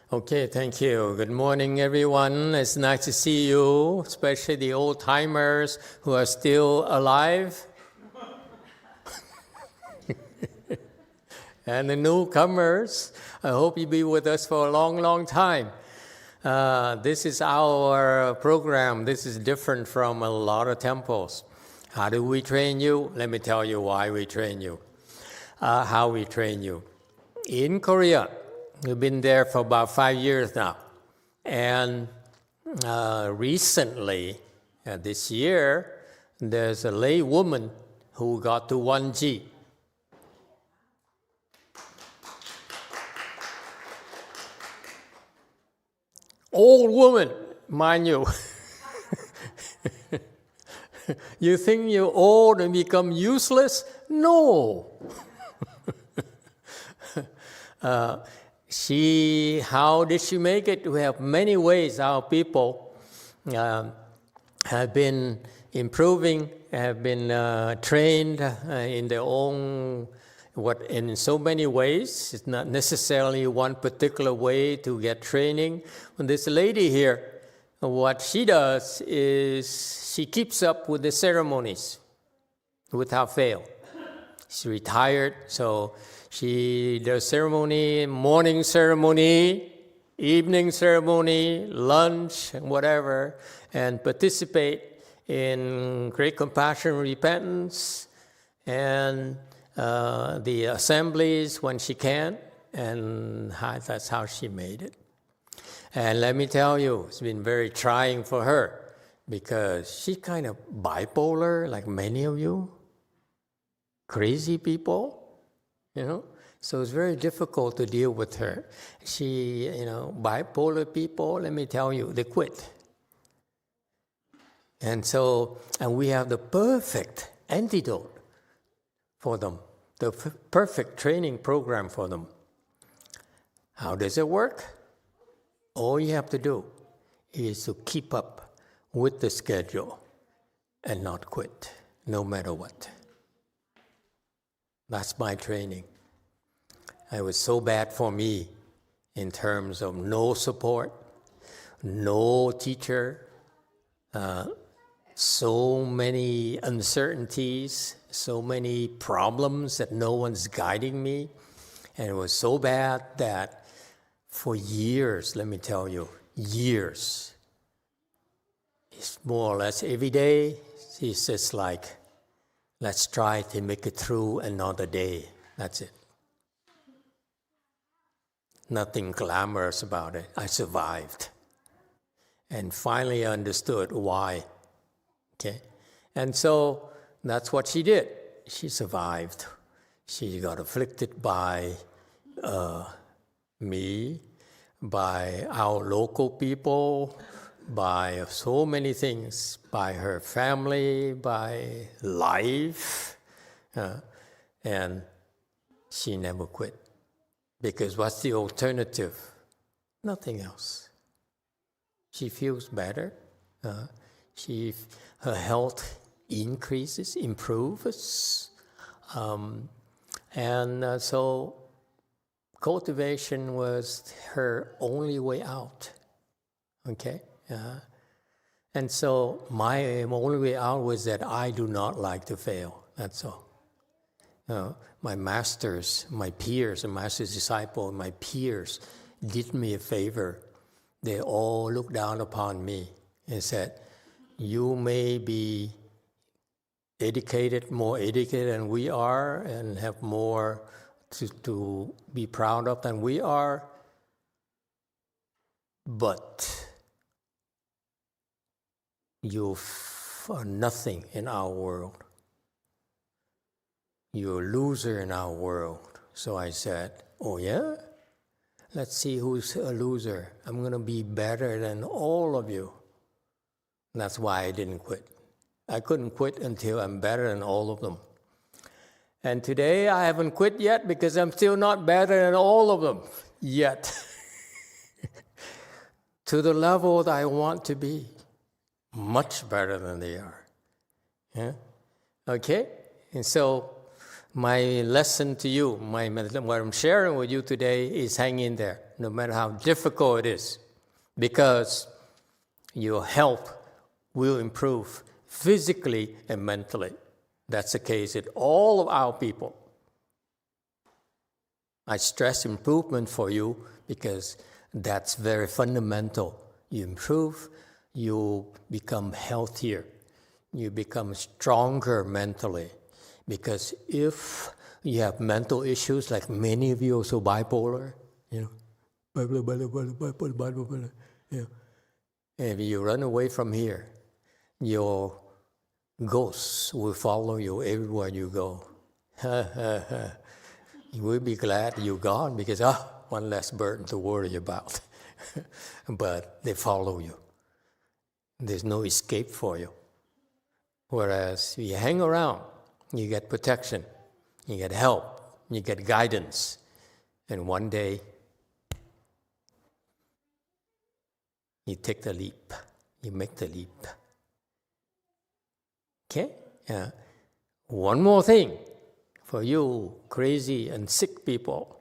Okay, thank you. Good morning, everyone. It's nice to see you, especially the old-timers who are still alive. And the newcomers, I hope you'll be with us for a long, long time. This is our program. This is different from a lot of temples. How do we train you? Let me tell you why we train you. How we train you. In Korea, we've been there for about 5 years now. And recently, this year, there's a lay woman who got to 1G. Old woman, mind you. You think you're old and become useless? No. How did she make it? We have many ways our people have been improving, have been trained in their own, in so many ways. It's not necessarily one particular way to get training. When this lady here, what she does is she keeps up with the ceremonies without fail. She's retired, so she does ceremony, morning ceremony, evening ceremony, lunch, and whatever, and participate in great compassion, repentance, and the assemblies when she can, and that's how she made it. And let me tell you, it's been very trying for her because she's kind of bipolar, like many of you, crazy people. So it's very difficult to deal with her. She, bipolar people, let me tell you, they quit. And we have the perfect antidote for them, the perfect training program for them. How does it work? All you have to do is to keep up with the schedule and not quit, no matter what. That's my training. It was so bad for me in terms of no support, no teacher, so many uncertainties, so many problems that no one's guiding me. And it was so bad that for years, let me tell you, years, it's more or less every day, it's just like, let's try to make it through another day. That's it. Nothing glamorous about it. I survived. And finally understood why. Okay? And so that's what she did. She survived. She got afflicted by me, by our local people, by so many things, by her family, by life, and she never quit. Because what's the alternative? Nothing else. She feels better. Her health increases, improves, and so cultivation was her only way out. Okay. And so my only way out was that I do not like to fail. That's all. My masters, my peers, a master's disciple, my peers did me a favor. They all looked down upon me and said, you may be educated, more educated than we are, and have more to be proud of than we are, but you are nothing in our world. You're a loser in our world. So I said, oh yeah? Let's see who's a loser. I'm going to be better than all of you. And that's why I didn't quit. I couldn't quit until I'm better than all of them. And today I haven't quit yet because I'm still not better than all of them yet. To the level that I want to be. Much better than they are. Yeah? Okay? And so my lesson to you, what I'm sharing with you today is hang in there, no matter how difficult it is, because your health will improve physically and mentally. That's the case with all of our people. I stress improvement for you because that's very fundamental. You improve, you become healthier, you become stronger mentally. Because if you have mental issues, like many of you are so bipolar, if you run away from here, your ghosts will follow you everywhere you go. You will be glad you're gone because, one less burden to worry about. But they follow you. There's no escape for you. Whereas if you hang around, you get protection, you get help, you get guidance, and one day you take the leap, you make the leap. Okay? One more thing for you crazy and sick people.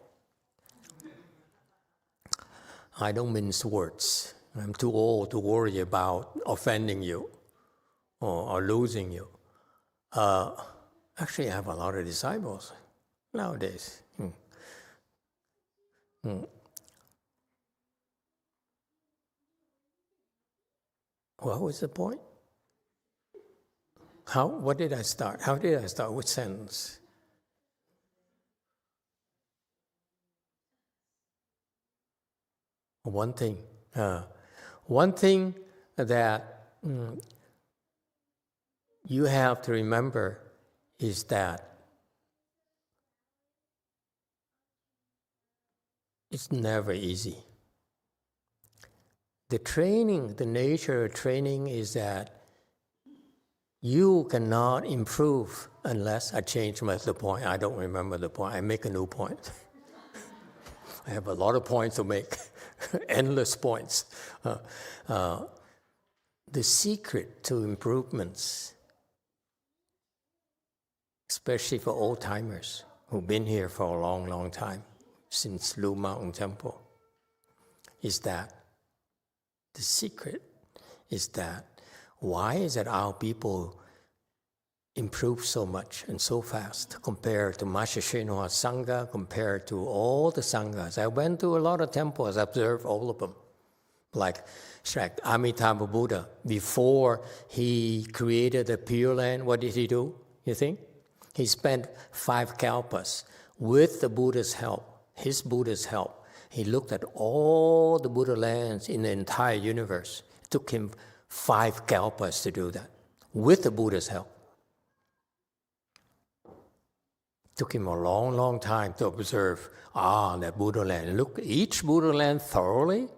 I don't mince words. I'm too old to worry about offending you or losing you. Actually, I have a lot of disciples nowadays. What was the point? What did I start? How did I start? Which sentence? One thing that you have to remember is that it's never easy. The nature of training is that you cannot improve unless I change the point. I don't remember the point. I make a new point. I have a lot of points to make, endless points. The secret to improvements, especially for old-timers who've been here for a long, long time, since Blue Mountain Temple, is that the secret is that why is it our people improve so much and so fast compared to Master Shinua Sangha, compared to all the Sanghas? I went to a lot of temples, observed all of them. Like Amitabha Buddha, before he created the Pure Land, what did he do, you think? He spent 5 kalpas with the Buddha's help, his Buddha's help. He looked at all the Buddha lands in the entire universe. It took him 5 kalpas to do that, with the Buddha's help. It took him a long, long time to observe, that Buddha land. Look at each Buddha land thoroughly.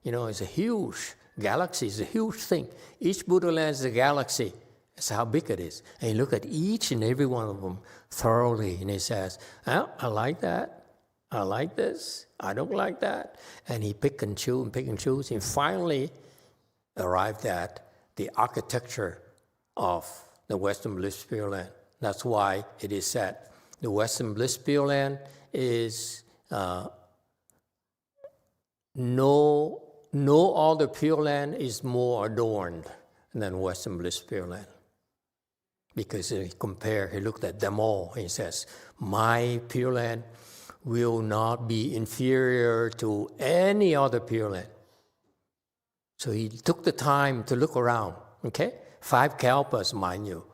It's a huge galaxy, it's a huge thing. Each Buddha land is a galaxy. That's how big it is. And you look at each and every one of them thoroughly, and he says, I like that. I like this. I don't like that. And he pick and choose, and finally arrived at the architecture of the Western Bliss Pure Land. That's why it is said the Western Bliss Pure Land is no other Pure Land is more adorned than Western Bliss Pure Land. Because he looked at them all, and he says, my Pure Land will not be inferior to any other Pure Land. So he took the time to look around, 5 kalpas, mind you.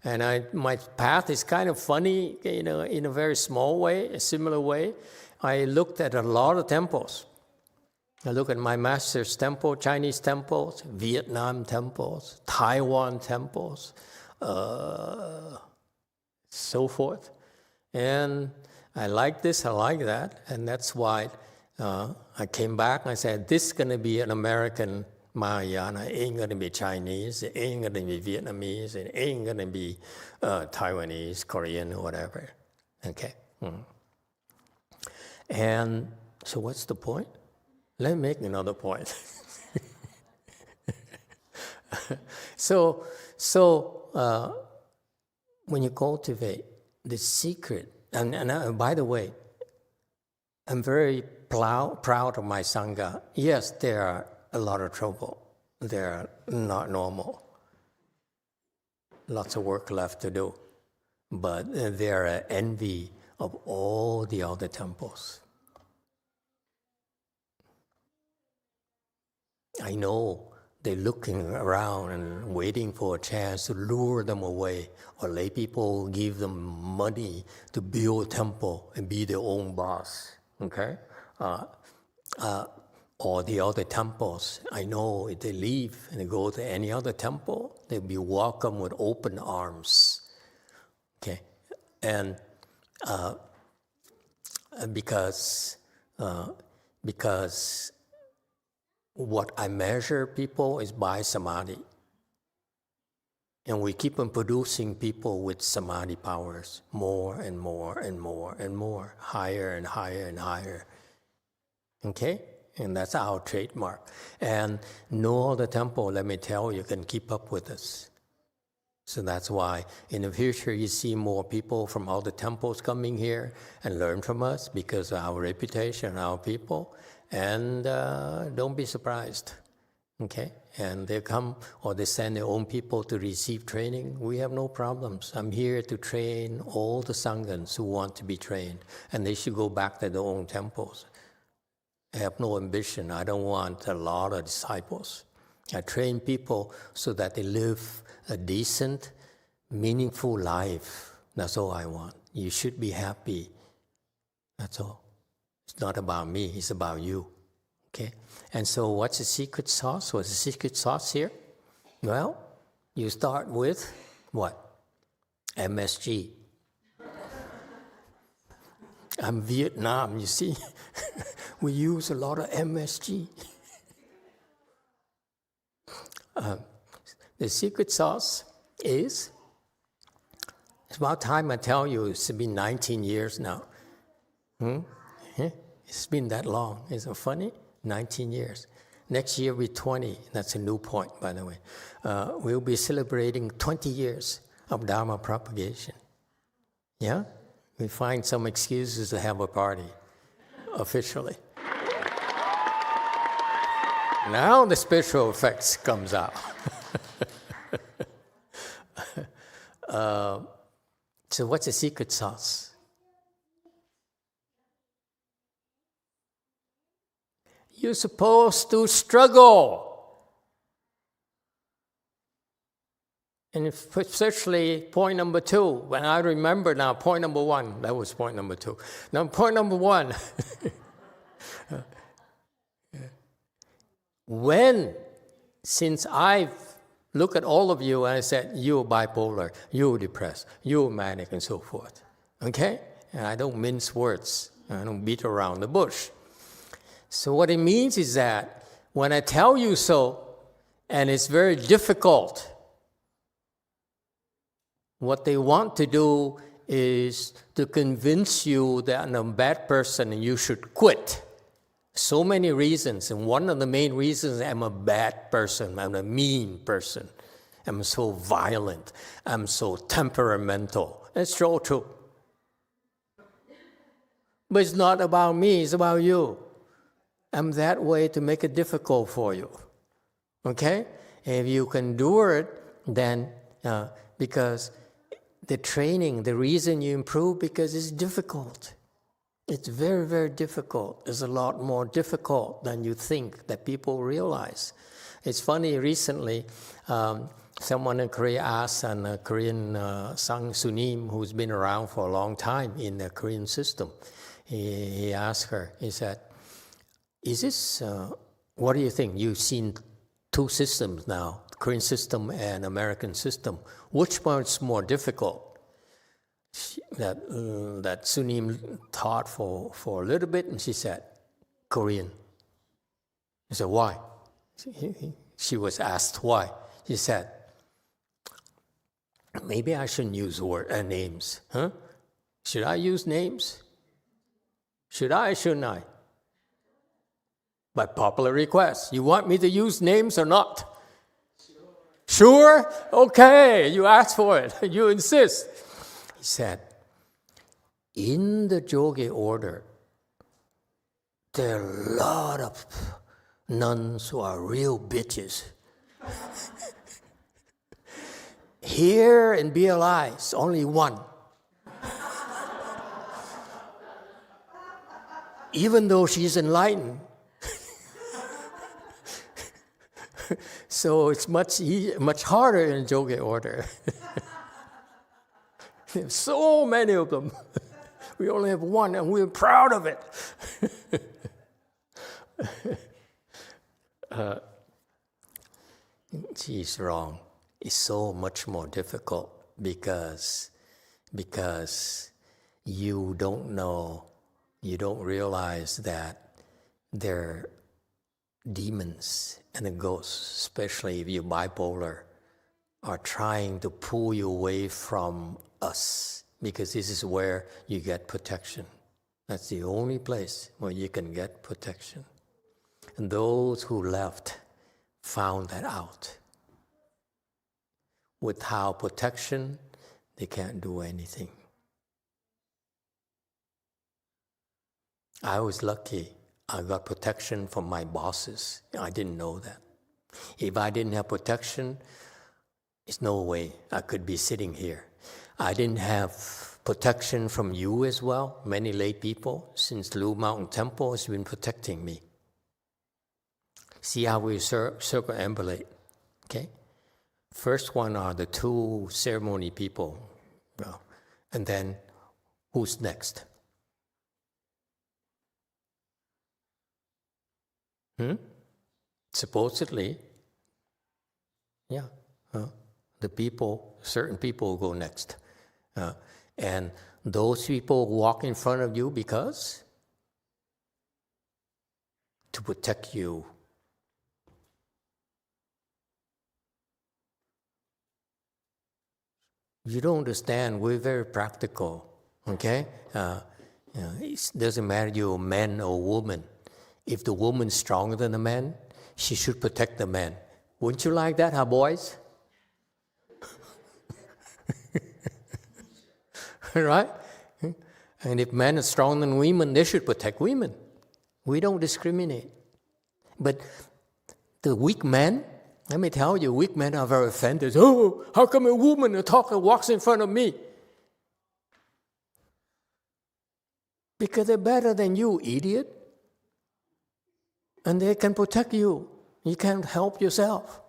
And my path is kind of funny, in a very small way, a similar way. I looked at a lot of temples. I look at my master's temple, Chinese temples, Vietnam temples, Taiwan temples, so forth. And I like this, I like that, and that's why I came back and I said, this is going to be an American Mahayana. It ain't going to be Chinese, it ain't going to be Vietnamese, it ain't going to be Taiwanese, Korean, or whatever. Okay? And so what's the point? Let me make another point. So when you cultivate the secret, and by the way, I'm very proud of my Sangha. Yes, there are a lot of trouble. They're not normal. Lots of work left to do. But they're an envy of all the other temples. I know they're looking around and waiting for a chance to lure them away, or lay people give them money to build a temple and be their own boss. Okay? Or the other temples. I know if they leave and they go to any other temple, they'll be welcomed with open arms. Okay? And because what I measure people is by samadhi. And we keep on producing people with samadhi powers, more and more and more and more, higher and higher and higher. Okay? And that's our trademark. And no other temple, let me tell you, can keep up with us. So that's why in the future you see more people from other temples coming here and learn from us because of our reputation, our people. And don't be surprised. Okay? And they come or they send their own people to receive training. We have no problems. I'm here to train all the Sanghas who want to be trained. And they should go back to their own temples. I have no ambition. I don't want a lot of disciples. I train people so that they live a decent, meaningful life. That's all I want. You should be happy. That's all. It's not about me. It's about you. Okay? And so what's the secret sauce? What's the secret sauce here? Well, you start with what? MSG. I'm Vietnam, you see. We use a lot of MSG. The secret sauce is, it's about time I tell you, it's been 19 years now. It's been that long. Isn't it funny? 19 years. Next year will be 20. That's a new point, by the way. We'll be celebrating 20 years of Dharma propagation. Yeah? We find some excuses to have a party, officially. Now the spiritual effects comes out. So what's the secret sauce? You're supposed to struggle. And especially point number 2, when I remember now, point number 1, that was point number 2. Now point number 1, since I look at all of you and I said, you're bipolar, you're depressed, you're manic and so forth, okay? And I don't mince words, I don't beat around the bush. So what it means is that when I tell you so, and it's very difficult, what they want to do is to convince you that I'm a bad person and you should quit. So many reasons, and one of the main reasons I'm a bad person, I'm a mean person, I'm so violent, I'm so temperamental. It's all true. But it's not about me, it's about you. I'm that way to make it difficult for you. Okay? If you can do it, then because the training, the reason you improve, because it's difficult. It's very, very difficult. It's a lot more difficult than you think that people realize. It's funny, recently, someone in Korea asked a Korean Sang Sunim, who's been around for a long time in the Korean system. He asked her, he said, is this, what do you think? You've seen 2 systems now, Korean system and American system. Which one's more difficult? That Sunim taught for a little bit, and she said, Korean. He said, why? She was asked why. She said, maybe I shouldn't use names. Huh? Should I use names? Should I or shouldn't I? By popular request. You want me to use names or not? Sure? Okay, you asked for it. You insist. He said, in the yogi order, there are a lot of nuns who are real bitches. Here in BLI, it's only one. Even though she's enlightened. So it's much harder in yogi order. There's so many of them. We only have one, and we're proud of it. She's wrong. It's so much more difficult because you don't know, you don't realize that they're demons and the ghosts, especially if you're bipolar, are trying to pull you away from us, because this is where you get protection. That's the only place where you can get protection. And those who left found that out. Without protection, they can't do anything. I was lucky. I got protection from my bosses. I didn't know that. If I didn't have protection, there's no way I could be sitting here. I didn't have protection from you as well. Many lay people, since Blue Mountain Temple, has been protecting me. See how we circumambulate, okay? First one are the two ceremony people. Well, and then who's next? Supposedly, yeah, the people, certain people go next. And those people walk in front of you because? To protect you. You don't understand, we're very practical, okay? It doesn't matter you're a man or a woman. If the woman's stronger than the man, she should protect the man. Wouldn't you like that, huh, boys? Right? And if men are stronger than women, they should protect women. We don't discriminate. But the weak men, let me tell you, weak men are very offended. Oh, how come a woman walks in front of me? Because they're better than you, idiot. And they can protect you. You can't help yourself.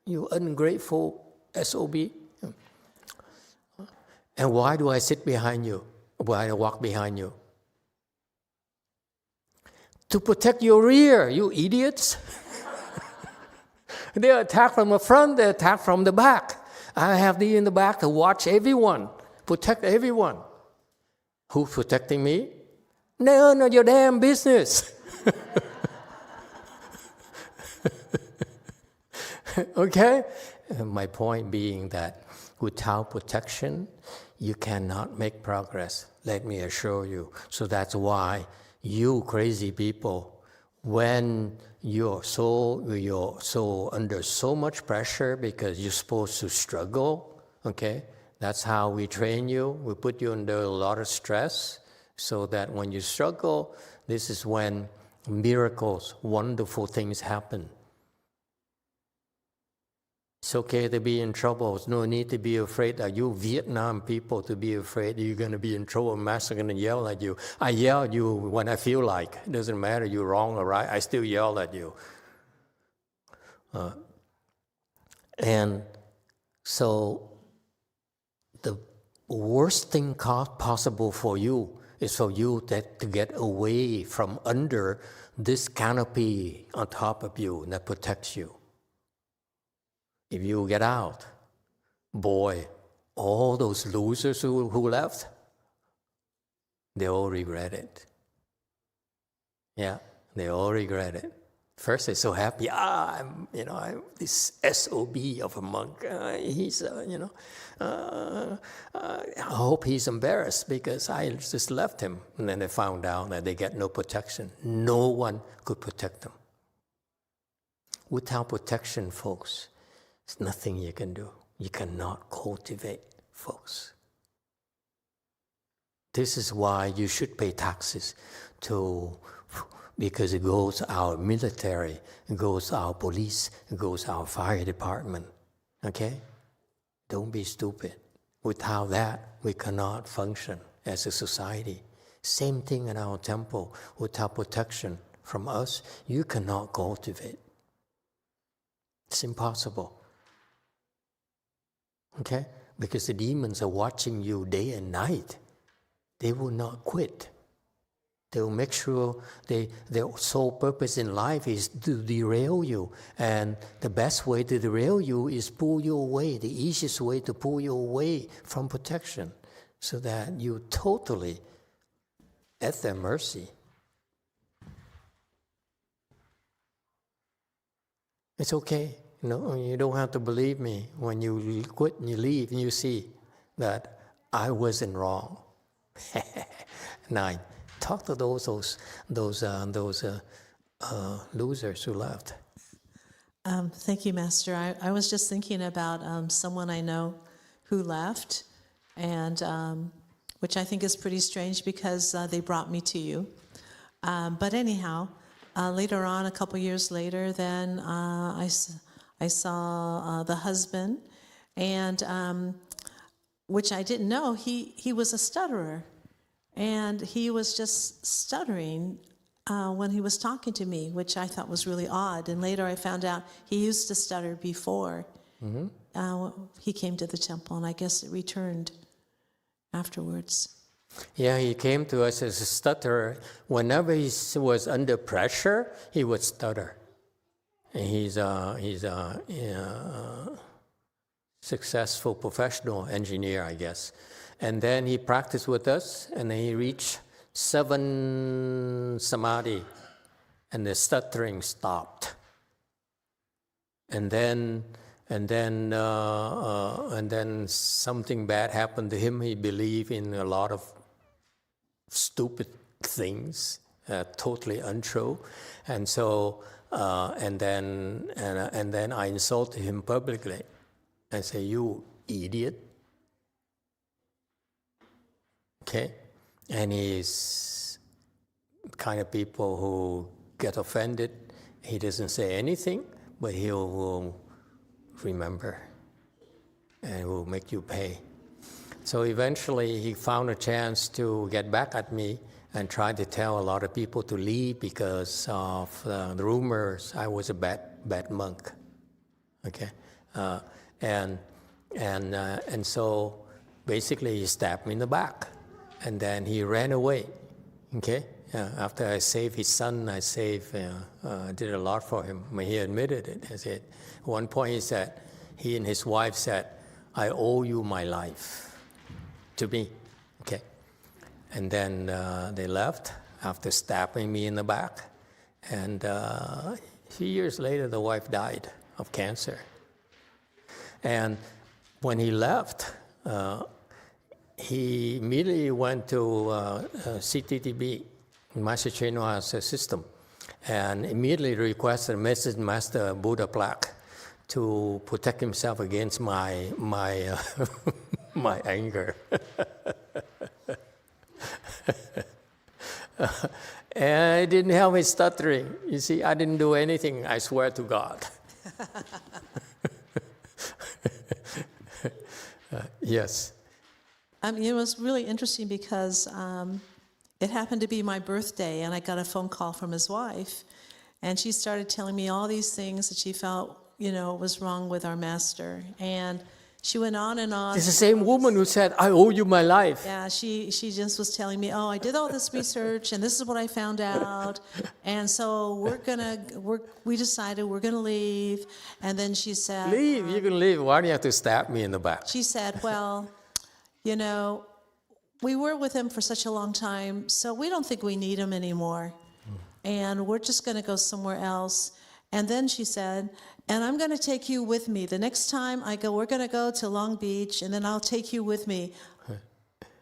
You ungrateful SOB. And why do I sit behind you? Why do I walk behind you? To protect your rear, you idiots. They attack from the front, they attack from the back. I have thee in the back to watch everyone, protect everyone. Who's protecting me? None of your damn business. Okay? And my point being that without protection, you cannot make progress. Let me assure you. So that's why you crazy people, when you're so under so much pressure because you're supposed to struggle, okay? That's how we train you. We put you under a lot of stress so that when you struggle, this is when miracles, wonderful things happen. It's okay to be in trouble. There's no need to be afraid. Are you Vietnam people to be afraid you're going to be in trouble? Master going to yell at you. I yell at you when I feel like. It doesn't matter you're wrong or right. I still yell at you. And so the worst thing possible for you is for you to get away from under this canopy on top of you that protects you. If you get out, boy, all those losers who left, they all regret it. Yeah, they all regret it. First, they're so happy. I'm this SOB of a monk. He's, I hope he's embarrassed because I just left him. And then they found out that they get no protection. No one could protect them. Without protection, folks, there's nothing you can do. You cannot cultivate, folks. This is why you should pay taxes because it goes our military, it goes our police, it goes our fire department. Okay? Don't be stupid. Without that, we cannot function as a society. Same thing in our temple. Without protection from us, you cannot cultivate. It's impossible. Okay? Because the demons are watching you day and night. They will not quit. They will make sure their sole purpose in life is to derail you. And the best way to derail you is pull you away. The easiest way to pull you away from protection so that you're totally at their mercy. It's okay. You don't have to believe me. When you quit and you leave and you see that I wasn't wrong. And I talk to those losers who left. Thank you, Master. I was just thinking about someone I know who left, and which I think is pretty strange because they brought me to you. But anyhow, later on, a couple years later, then I saw the husband, and which I didn't know, he was a stutterer. And he was just stuttering when he was talking to me, which I thought was really odd. And later I found out he used to stutter before he came to the temple, and I guess it returned afterwards. Yeah, he came to us as a stutterer. Whenever he was under pressure, he would stutter. And he's a successful professional engineer, I guess. And then he practiced with us, and then he reached 7 samadhi, and the stuttering stopped. And then something bad happened to him. He believed in a lot of stupid things, totally untrue, and so and then I insulted him publicly. I say, "You idiot." Okay, and he's kind of people who get offended. He doesn't say anything, but he will remember and will make you pay. So eventually he found a chance to get back at me and tried to tell a lot of people to leave because of the rumors I was a bad monk. Okay, and so basically he stabbed me in the back. And then he ran away, okay? After I saved his son, I did a lot for him. I mean, he admitted it. I said, at one point he said, he and his wife said, "I owe you my life," to me, okay? And then they left after stabbing me in the back. And a few years later, the wife died of cancer. And when he left, he immediately went to CTTB, Master Chenhua's system, and immediately requested a Message Master Buddha plaque to protect himself against my my anger. And it didn't help his stuttering. You see, I didn't do anything, I swear to God. Yes. It was really interesting because it happened to be my birthday, and I got a phone call from his wife, and she started telling me all these things that she felt, was wrong with our master. And she went on and on. It's the same woman who said, "I owe you my life." Yeah, she just was telling me, "Oh, I did all this research, and this is what I found out, and so we decided we're gonna leave." And then she said, "Leave? You can leave. Why do you have to stab me in the back?" She said, "Well, we were with him for such a long time, so we don't think we need him anymore, and we're just gonna go somewhere else." And then she said, "And I'm going to take you with me. The next time I go, we're going to go to Long Beach, and then I'll take you with me."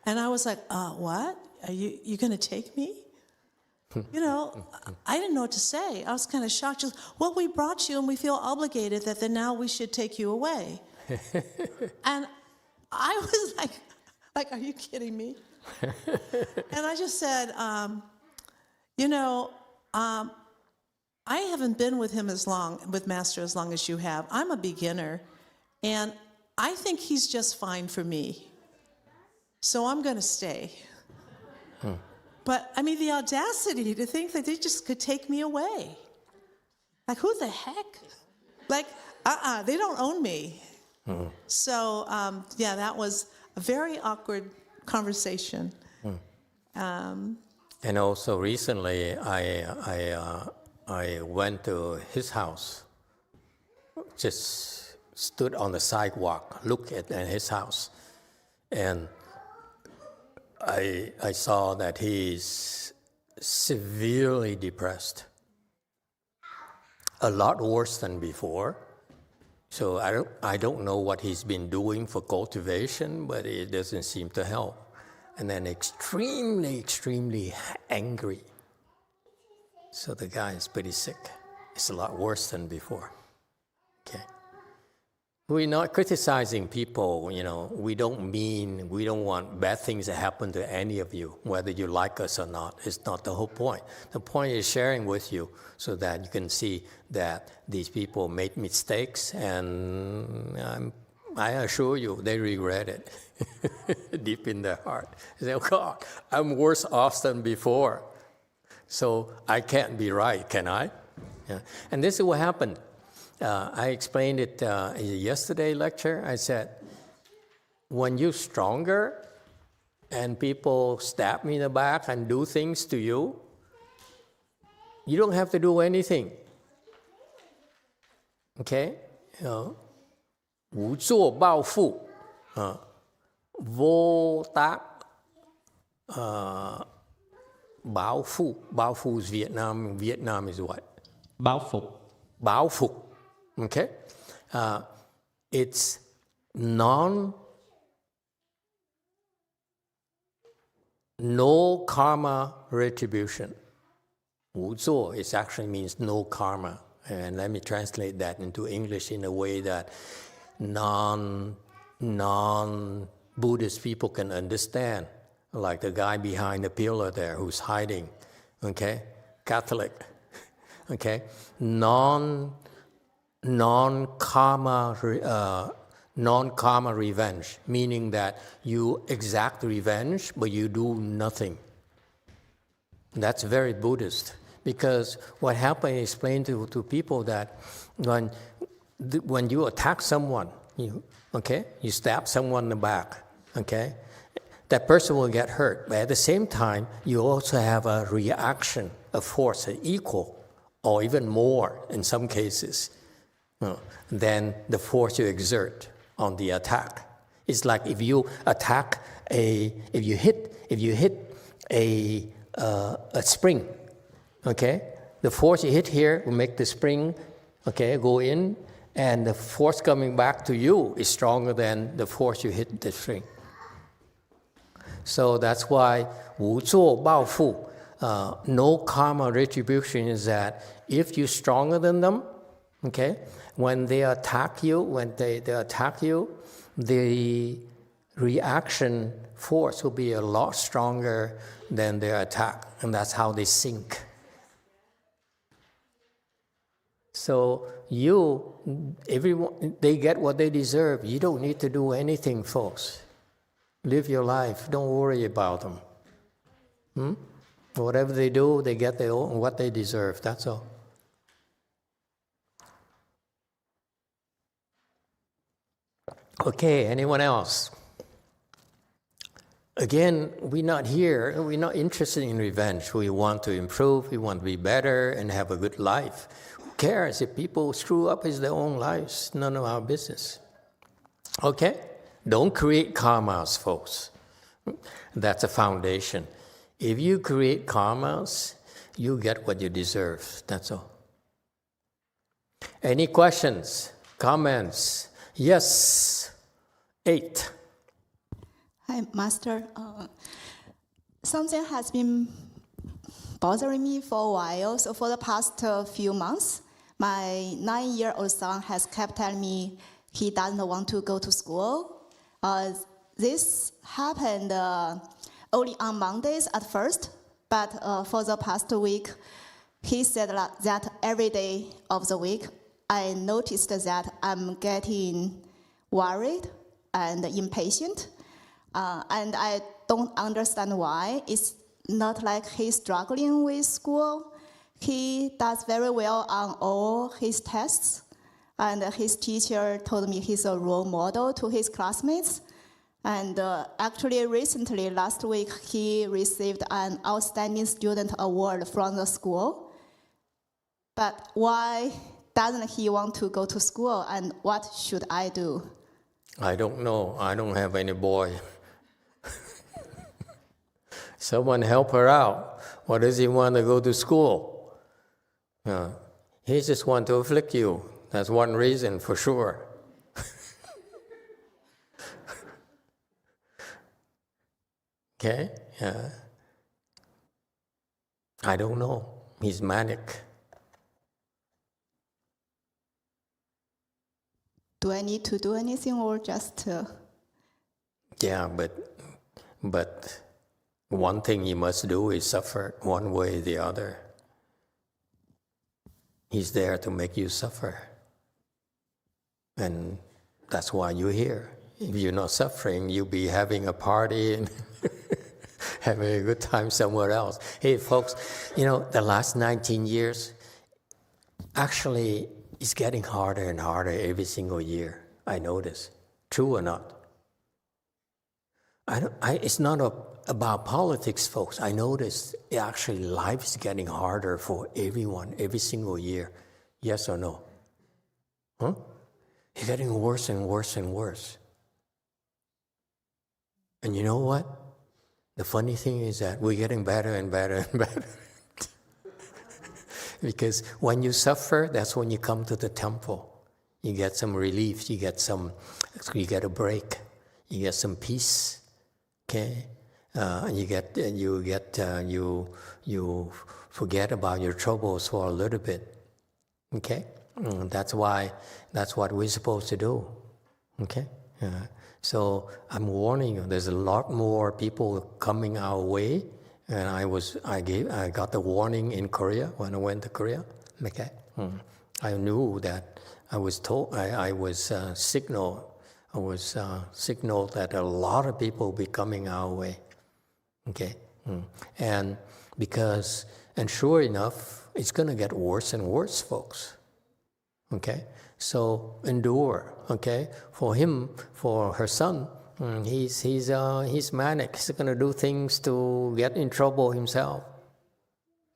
And I was like, "What? Are you going to take me?" I didn't know what to say. I was kind of shocked. She was, "Well, we brought you, and we feel obligated that then now we should take you away." And I was like, "Are you kidding me?" And I just said, I haven't been with Master as long as you have. I'm a beginner, and I think he's just fine for me. So I'm going to stay. But, I mean, the audacity to think that they just could take me away. Like, who the heck? Like, they don't own me. So, that was a very awkward conversation. And also recently, I went to his house, just stood on the sidewalk, looked at his house, and I saw that he's severely depressed, a lot worse than before. So I don't know what he's been doing for cultivation, but it doesn't seem to help. And then extremely, extremely angry. So the guy is pretty sick. It's a lot worse than before. Okay. We're not criticizing people, we don't want bad things to happen to any of you, whether you like us or not. It's not the whole point. The point is sharing with you so that you can see that these people made mistakes, and I assure you they regret it deep in their heart. They say, oh God, I'm worse off than before. So I can't be right, can I? Yeah. And this is what happened. I explained it in yesterday's lecture. I said, when you're stronger and people stab me in the back and do things to you, you don't have to do anything. Okay? 无作报复 vô tác báo复 báo复 is Vietnam. Vietnam is what? báo phục. báo phục. Okay? It's no karma retribution. 无作 it actually means no karma. And let me translate that into English in a way that non-Buddhist people can understand. Like the guy behind the pillar there who's hiding. Okay? Catholic. Okay? Non-karma revenge, meaning that you exact revenge, but you do nothing. That's very Buddhist. Because what happened, I explained to people that when you attack someone, you stab someone in the back, okay? That person will get hurt. But at the same time, you also have a reaction, a force, equal, or even more in some cases, than the force you exert on the attack. It's like if you hit a spring, okay? The force you hit here will make the spring, okay, go in, and the force coming back to you is stronger than the force you hit the spring. So that's why 无作报复, no karma retribution is that if you're stronger than them, okay, when they attack you, the reaction force will be a lot stronger than their attack, and that's how they sink. So everyone, they get what they deserve. You don't need to do anything, folks. Live your life. Don't worry about them. Whatever they do, they get what they deserve. That's all. Okay, anyone else? Again, we're not interested in revenge. We want to improve, we want to be better and have a good life. Who cares if people screw up? It's their own lives, none of our business. Okay? Don't create karmas, folks. That's a foundation. If you create karmas, you get what you deserve. That's all. Any questions, comments? Yes. 8. Hi, Master. Something has been bothering me for a while. So for the past few months, my 9-year-old son has kept telling me he doesn't want to go to school. This happened only on Mondays at first, but for the past week, he said that every day of the week, I noticed that I'm getting worried and impatient, and I don't understand why. It's not like he's struggling with school. He does very well on all his tests, and his teacher told me he's a role model to his classmates. And actually recently, last week, he received an Outstanding Student Award from the school. But why doesn't he want to go to school, and what should I do? I don't know. I don't have any boy. Someone help her out. Why does he want to go to school? He just want to afflict you. That's one reason for sure. Okay? I don't know. He's manic. Do I need to do anything or just... Yeah, but one thing you must do is suffer one way or the other. He's there to make you suffer. And that's why you're here. If you're not suffering, you'll be having a party and having a good time somewhere else. Hey, folks, the last 19 years, actually, it's getting harder and harder every single year. I notice. True or not? It's not about politics, folks. I notice actually life is getting harder for everyone every single year. Yes or no? Huh? It's getting worse and worse and worse. And you know what? The funny thing is that we're getting better and better and better. Because when you suffer, that's when you come to the temple. You get some relief. You get a break. You get some peace. Okay, you forget about your troubles for a little bit. Okay, that's what we're supposed to do. Okay, so I'm warning you. There's a lot more people coming our way, and I got the warning in Korea when I went to Korea. Okay, I knew that I was told I was signaled. I was signaled that a lot of people will be coming our way. Okay? And sure enough, it's going to get worse and worse, folks. Okay? So endure. Okay? For her son, he's manic. He's going to do things to get in trouble himself.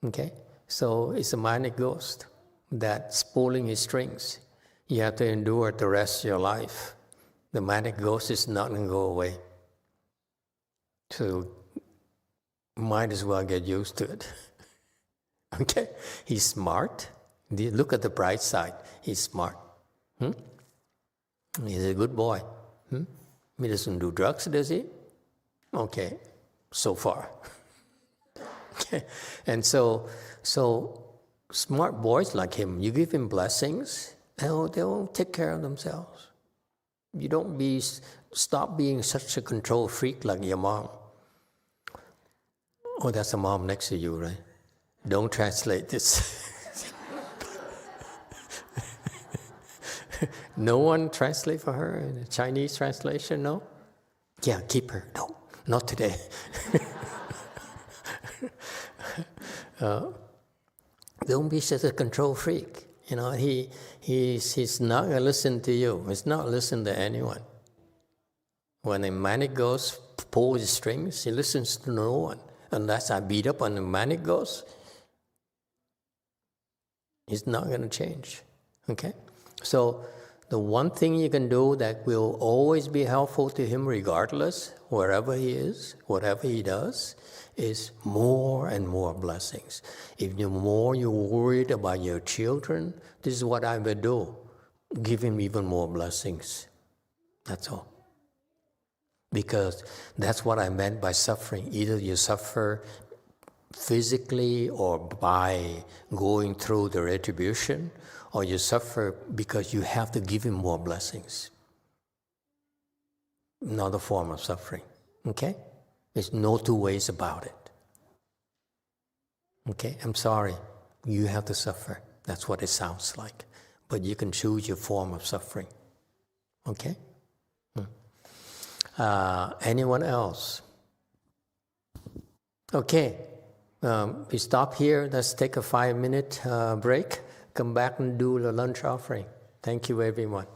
Okay? So it's a manic ghost that's pulling his strings. You have to endure it the rest of your life. The manic ghost is not going to go away. So might as well get used to it. Okay? He's smart. Look at the bright side. He's smart. He's a good boy. He doesn't do drugs, does he? Okay, so far. Okay, and so smart boys like him, you give him blessings, they'll take care of themselves. You don't stop being such a control freak like your mom. Oh, that's the mom next to you, right? Don't translate this. No one translate for her in a Chinese translation, no? Yeah, keep her. No, not today. Don't be such a control freak. He's not going to listen to you. He's not listening to anyone. When a manic ghost pulls his strings, he listens to no one. Unless I beat up on the manic ghost, he's not going to change. Okay? So the one thing you can do that will always be helpful to him regardless, wherever he is, whatever he does, is more and more blessings. If the more you're worried about your children, this is what I would do. Give him even more blessings. That's all. Because that's what I meant by suffering. Either you suffer physically or by going through the retribution, or you suffer because you have to give him more blessings. Another form of suffering. Okay? There's no two ways about it. Okay, I'm sorry. You have to suffer. That's what it sounds like. But you can choose your form of suffering. Okay? Anyone else? Okay. We stop here. Let's take a 5-minute break. Come back and do the lunch offering. Thank you, everyone.